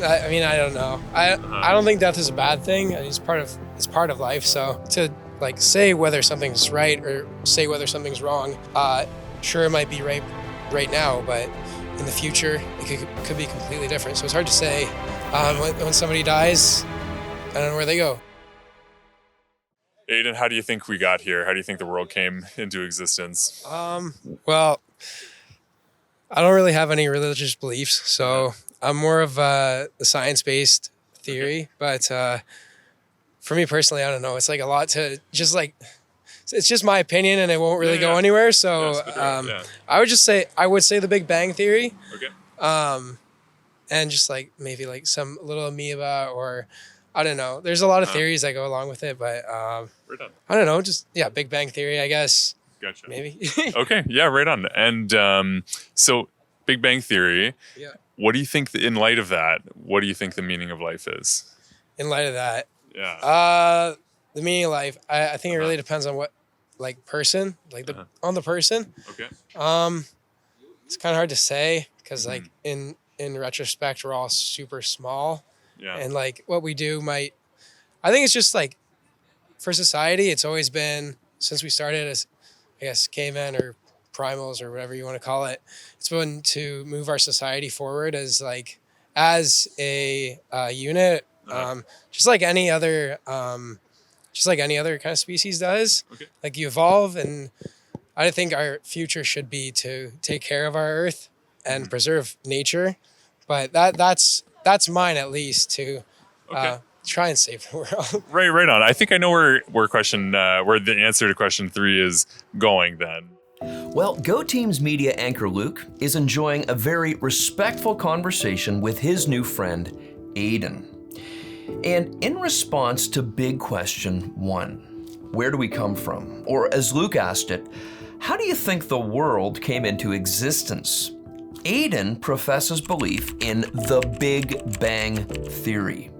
I mean, I don't know. I don't think death is a bad thing. I mean, it's part of life. So to like say whether something's right or say whether something's wrong, sure it might be right now, but in the future it could be completely different. So it's hard to say. When somebody dies, I don't know where they go. Aiden, how do you think we got here? How do you think the world came into existence? Well, I don't really have any religious beliefs, so I'm more of the science-based theory. But for me personally, I don't know. It's like a lot to just like. It's just my opinion, and it won't really go anywhere. So I would say the Big Bang Theory. Okay. And just like maybe like some little amoeba or I don't know. There's a lot of theories that go along with it, but I don't know. Just Big Bang Theory, I guess. Gotcha. Maybe. Okay. Yeah. Right on. And so, Big Bang Theory. Yeah. What do you think? In light of that, what do you think the meaning of life is? In light of that, Yeah. the meaning of life, I think it really depends on what like person, like on the person. Okay. It's kind of hard to say because like in retrospect, we're all super small. Yeah. And like what we do I think it's just like for society, it's always been since we started as, I guess, cavemen or primals or whatever you want to call it. It's been to move our society forward as a unit, just like any other kind of species does. Okay. Like you evolve, and I think our future should be to take care of our Earth and preserve nature. But that's mine at least to try and save the world. Right on. I think I know where the answer to question 3 is going then. Well, Go Teams media anchor Luke is enjoying a very respectful conversation with his new friend, Aiden. And in response to big question 1, where do we come from? Or as Luke asked it, how do you think the world came into existence? Aiden professes belief in the Big Bang Theory.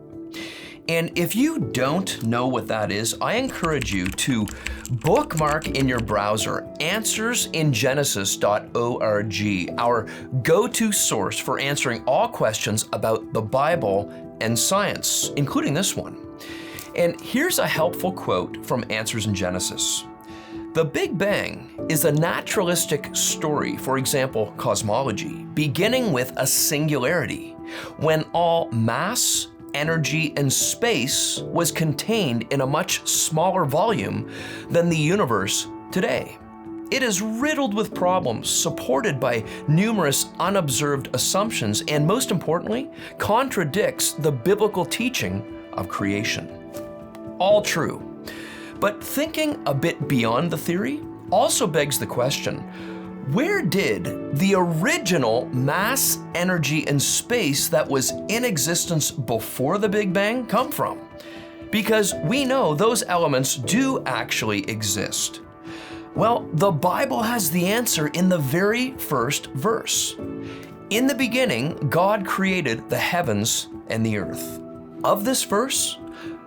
And if you don't know what that is, I encourage you to bookmark in your browser answersingenesis.org, our go-to source for answering all questions about the Bible and science, including this one. And here's a helpful quote from Answers in Genesis. The Big Bang is a naturalistic story, for example, cosmology, beginning with a singularity, when all mass, energy, and space was contained in a much smaller volume than the universe today. It is riddled with problems, supported by numerous unobserved assumptions, and most importantly, contradicts the biblical teaching of creation. All true. But thinking a bit beyond the theory also begs the question, where did the original mass, energy, and space that was in existence before the Big Bang come from? Because we know those elements do actually exist. Well, the Bible has the answer in the very first verse. In the beginning, God created the heavens and the earth. Of this verse,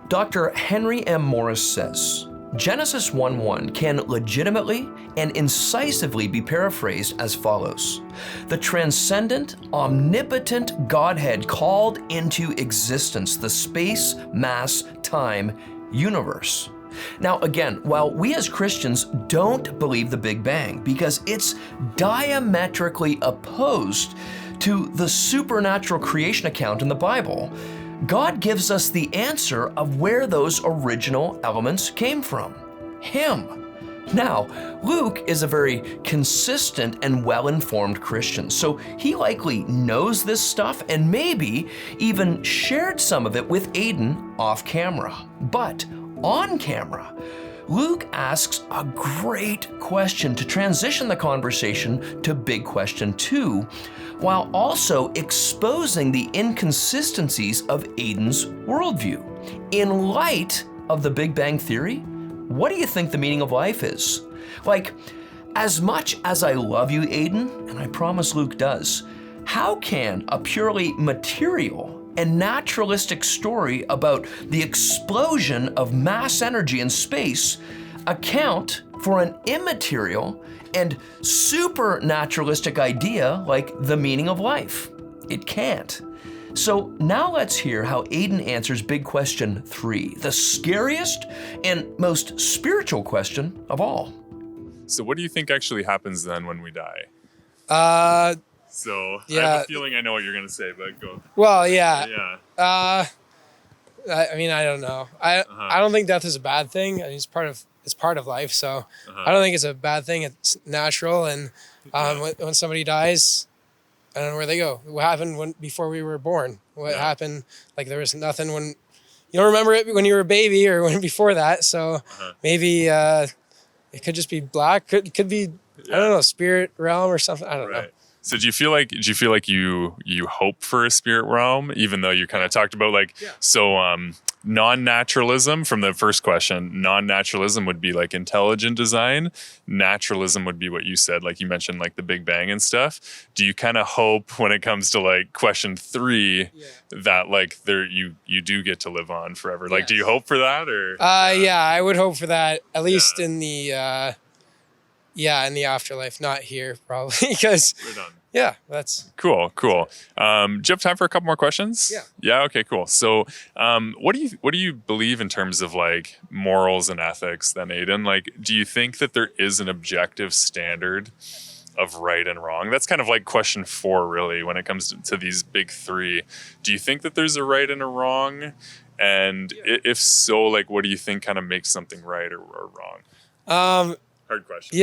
Dr. Henry M. Morris says, Genesis 1:1 can legitimately and incisively be paraphrased as follows. The transcendent, omnipotent Godhead called into existence the space, mass, time, universe. Now again, while we as Christians don't believe the Big Bang because it's diametrically opposed to the supernatural creation account in the Bible, God gives us the answer of where those original elements came from. Him. Now, Luke is a very consistent and well-informed Christian, so he likely knows this stuff and maybe even shared some of it with Aiden off camera. But on camera, Luke asks a great question to transition the conversation to big question 2, while also exposing the inconsistencies of Aiden's worldview. In light of the Big Bang Theory, what do you think the meaning of life is? Like, as much as I love you, Aiden, and I promise Luke does, how can a purely material and naturalistic story about the explosion of mass energy in space account for an immaterial and supernaturalistic idea like the meaning of life? It can't. So now let's hear how Aiden answers big question 3, the scariest and most spiritual question of all. So what do you think actually happens then when we die? So I Yeah. have a feeling I know what you're going to say, but go. Well, yeah. Yeah. I mean, I don't know. I don't think death is a bad thing. I mean, it's part of life. So I don't think it's a bad thing. It's natural. And when somebody dies, I don't know where they go. What happened before we were born? What happened? Like there was nothing when you don't remember it when you were a baby or when before that. So maybe it could just be black. Could be I don't know, spirit realm or something. I don't know. So do you feel like you hope for a spirit realm, even though you kind of talked about non-naturalism from the first question, non-naturalism would be like intelligent design. Naturalism would be what you said, like you mentioned, like the Big Bang and stuff. Do you kind of hope when it comes to like question 3 that like you do get to live on forever? Like, do you hope for that or? Yeah, I would hope for that at least in the in the afterlife, not here probably because that's cool. Do you have time for a couple more questions? Yeah. Okay. Cool. So, what do you believe in terms of like morals and ethics, then, Aiden? Like, do you think that there is an objective standard of right and wrong? That's kind of like question 4, really, when it comes to these big 3. Do you think that there's a right and a wrong? And if so, like, what do you think kind of makes something right or wrong? Hard question.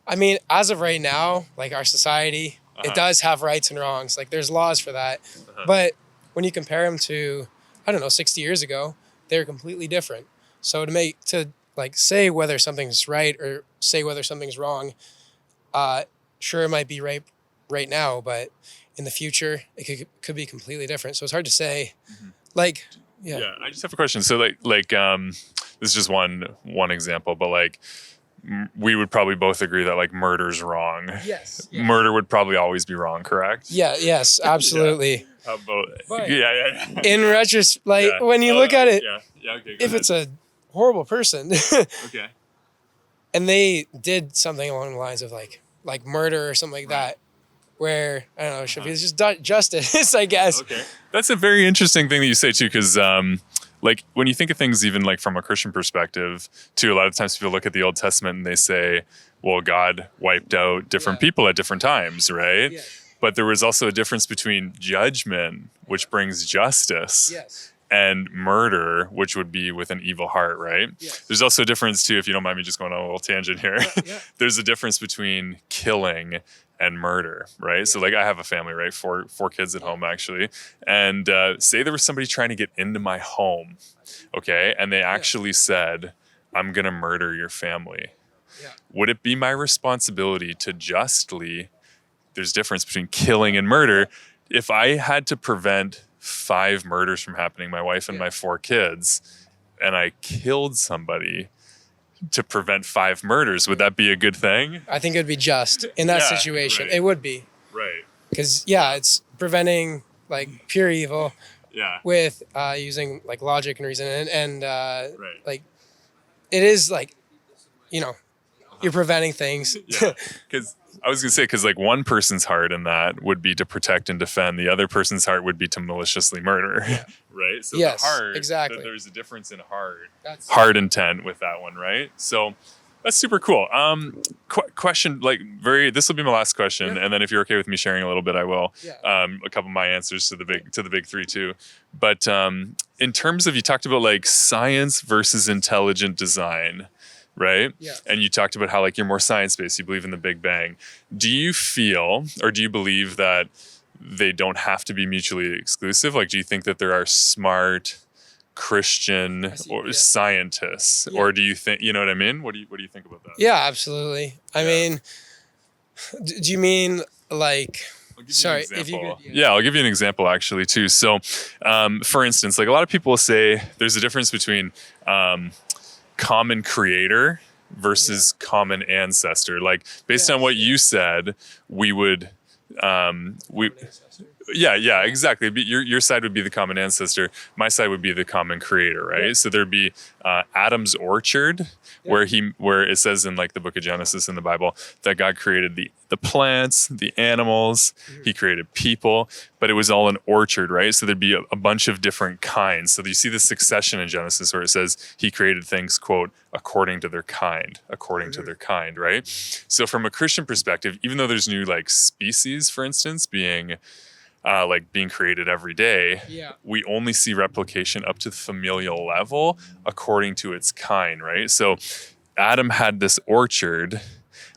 I mean, as of right now, like our society, it does have rights and wrongs. Like there's laws for that. But when you compare them to, I don't know, 60 years ago, they're completely different. So to say whether something's right or say whether something's wrong, sure, it might be right now, but in the future, it could be completely different. So it's hard to say. Like, I just have a question. So this is just one example, but like we would probably both agree that like murder's wrong. Yes. Murder would probably always be wrong, correct? Yes, absolutely. How about in retrospect, when you look at it, if it's a horrible person, okay, and they did something along the lines of like murder or something like that, where I don't know, should be just justice, I guess. Okay, that's a very interesting thing that you say too, because like when you think of things even like from a Christian perspective too, a lot of times people look at the Old Testament and they say, well, God wiped out different people at different times, right? But there was also a difference between judgment, which brings justice, and murder, which would be with an evil heart, right? There's also a difference too, if you don't mind me just going on a little tangent here. There's a difference between killing and murder, right? So like I have a family, right? Four kids at home actually. And say there was somebody trying to get into my home, okay? And they actually said, I'm gonna murder your family. Would it be my responsibility to justly, there's difference between killing and murder, if I had to prevent 5 murders from happening, my wife and my 4 kids, and I killed somebody to prevent 5 murders, would that be a good thing? I think it would be just in that situation. It would be. Right. Because it's preventing like pure evil with using like logic and reason and like it is like, you're preventing things. Because I was gonna say, because like one person's heart in that would be to protect and defend, the other person's heart would be to maliciously murder, right? So the heart, exactly. There's a difference in heart intent with that one, right? So that's super cool. Question, this will be my last question, and then if you're okay with me sharing a little bit, I will. A couple of my answers to the big 3 too. But in terms of, you talked about like science versus intelligent design, right? And you talked about how like you're more science-based, you believe in the Big Bang. Do you feel, or do you believe that they don't have to be mutually exclusive? Like, do you think that there are smart Christian or scientists, or do you think, you know what I mean? What do you think about that? Yeah, absolutely. I mean, do you mean like, sorry, if you could, I'll give you an example actually too. So, for instance, like a lot of people will say there's a difference between, common creator versus common ancestor. Like based on what you said, we would, exactly. Your side would be the common ancestor. My side would be the common creator, right? So there'd be Adam's orchard, where it says in like the book of Genesis in the Bible that God created the the plants, the animals, he created people, but it was all an orchard, right? So there'd be a bunch of different kinds. So you see the succession in Genesis where it says he created things, quote, according to their kind, right? So from a Christian perspective, even though there's new like species, for instance, being created every day, we only see replication up to the familial level according to its kind, right? So Adam had this orchard,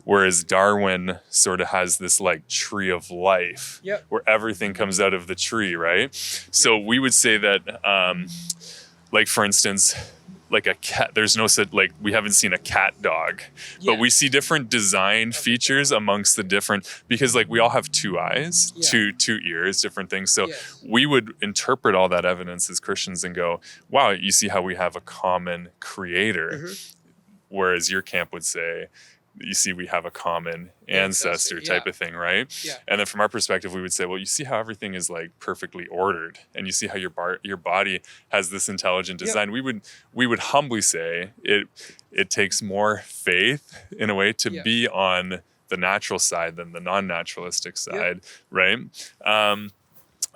whereas Darwin sort of has this like tree of life where everything comes out of the tree, right? So we would say that, like for instance, like a cat, there's no such, like we haven't seen a cat dog, but we see different design features amongst the different, because like we all have two eyes, two ears, different things. So we would interpret all that evidence as Christians and go, wow, you see how we have a common creator. Whereas your camp would say, you see, we have a common ancestor type of thing, right? And then from our perspective, we would say, well, you see how everything is like perfectly ordered, and you see how your body has this intelligent design. We would humbly say it takes more faith in a way to be on the natural side than the non-naturalistic side, right?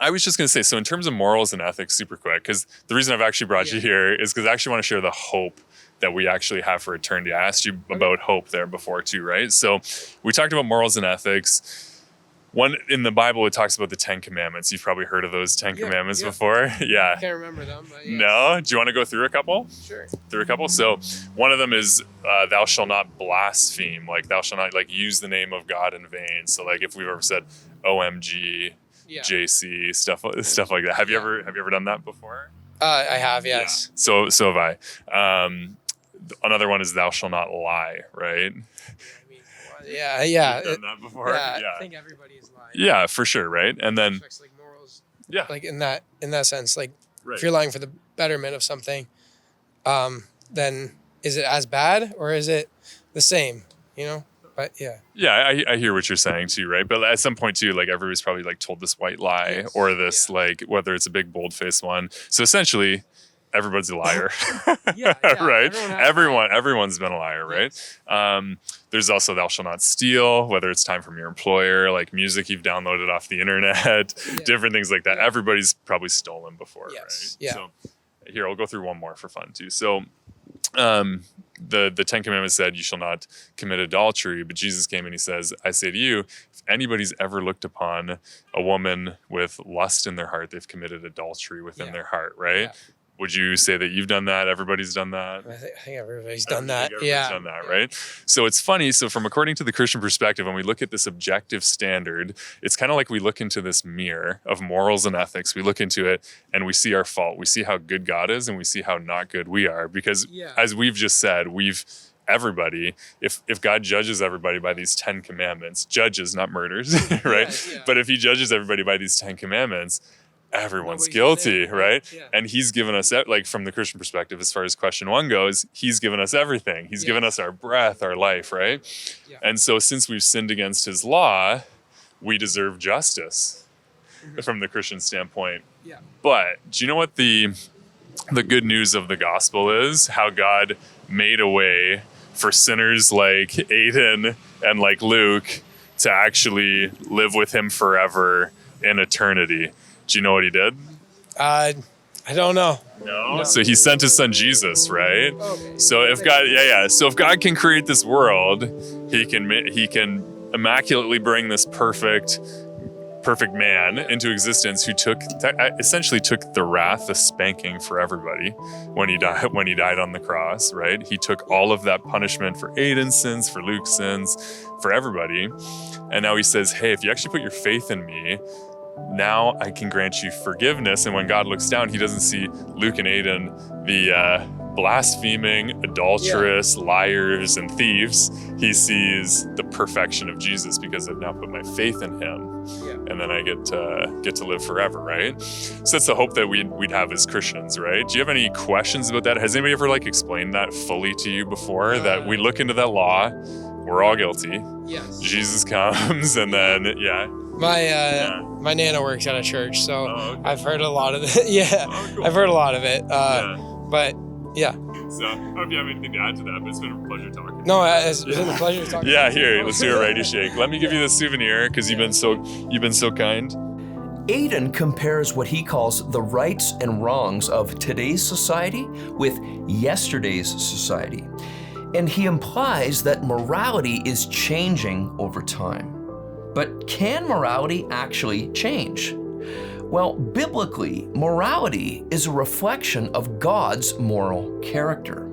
I was just going to say, so in terms of morals and ethics, super quick, because the reason I've actually brought you here is because I actually want to share the hope that we actually have for eternity. I asked you about hope there before too, right? So we talked about morals and ethics. One in the Bible, it talks about the 10 Commandments. You've probably heard of those 10 Commandments before. I can't remember them. But No? Do you want to go through a couple? Sure. Through a couple? So one of them is thou shalt not blaspheme. Like thou shalt not like use the name of God in vain. So like if we've ever said OMG, JC, stuff like that. Have you ever done that before? I have, yes. So have I. Another one is thou shalt not lie, right? Yeah. You've done that before? Yeah, I think everybody is lying. Yeah, for sure, right? And then like morals. Yeah. Like in that sense, like if you're lying for the betterment of something, then is it as bad or is it the same? You know? But I hear what you're saying too, right? But at some point too, like everybody's probably like told this white lie or this like whether it's a big bold-faced one. So essentially, everybody's a liar, right? Everyone's been a liar, right? There's also thou shalt not steal, whether it's time from your employer, like music you've downloaded off the internet, different things like that. Everybody's probably stolen before, right? Yeah. So here, I'll go through one more for fun too. So the 10 Commandments said you shall not commit adultery, but Jesus came and he says, I say to you, if anybody's ever looked upon a woman with lust in their heart, they've committed adultery within their heart, right? Would you say that you've done that? Everybody's done that? I think everybody's done that. Everybody's done that, right? So it's funny. So from according to the Christian perspective, when we look at this objective standard, it's kind of like we look into this mirror of morals and ethics. We look into it and we see our fault. We see how good God is and we see how not good we are. Because as we've just said, everybody, if God judges everybody by these 10 commandments, judges, not murders, right? But if he judges everybody by these 10 commandments, everyone's guilty, right? And he's given us, like from the Christian perspective, as far as question one goes, he's given us everything. He's given us our breath, our life, right? And so since we've sinned against his law, we deserve justice from the Christian standpoint. But do you know what the good news of the gospel is? How God made a way for sinners like Aiden and like Luke to actually live with him forever in eternity. Do you know what he did? I don't know. No. So he sent his son Jesus, right? Okay. So if God, so if God can create this world, he can immaculately bring this perfect man into existence who essentially took the wrath, the spanking for everybody when he died on the cross, right? He took all of that punishment for Aiden's sins, for Luke's sins, for everybody. And now he says, hey, if you actually put your faith in me, now I can grant you forgiveness. And when God looks down, he doesn't see Luke and Aiden, the blaspheming, adulterous, liars, and thieves. He sees the perfection of Jesus because I've now put my faith in him. And then I get to live forever, right? So that's the hope that we'd have as Christians, right? Do you have any questions about that? Has anybody ever explained that fully to you before? That we look into that law, we're all guilty. Yes. Jesus comes, and then My Nana works at a church, so I've heard a lot of it. Cool. I've heard a lot of it. But So I don't know if you have anything to add to that, but it's been a pleasure talking. No, it's been a pleasure talking. Yeah, here, let's do a righty shake. Let me give you the souvenir because you've been so kind. Aiden compares what he calls the rights and wrongs of today's society with yesterday's society. And he implies that morality is changing over time. But can morality actually change? Well, biblically, morality is a reflection of God's moral character.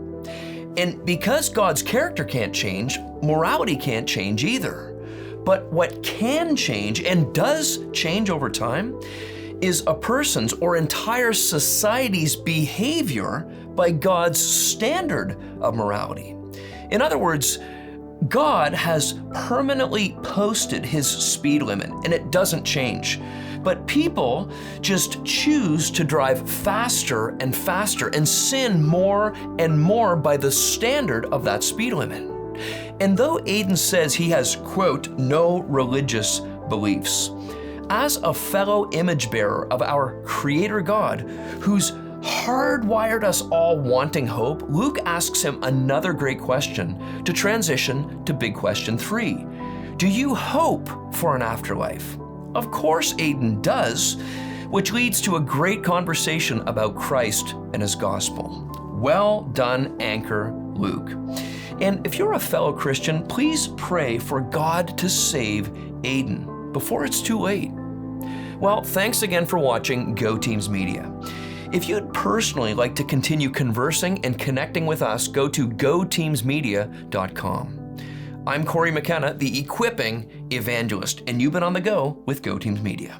And because God's character can't change, morality can't change either. But what can change and does change over time is a person's or entire society's behavior by God's standard of morality. In other words, God has permanently posted his speed limit and it doesn't change. But people just choose to drive faster and faster and sin more and more by the standard of that speed limit. And though Aiden says he has, quote, no religious beliefs, as a fellow image bearer of our Creator God, who's hardwired us all wanting hope, Luke asks him another great question to transition to big question 3. Do you hope for an afterlife? Of course Aiden does, which leads to a great conversation about Christ and his gospel. Well done, Anchor Luke. And if you're a fellow Christian, please pray for God to save Aiden before it's too late. Well, thanks again for watching Go Teams Media. If you'd personally like to continue conversing and connecting with us, go to goteamsmedia.com. I'm Corey McKenna, the Equipping Evangelist, and you've been on the go with Go Teams Media.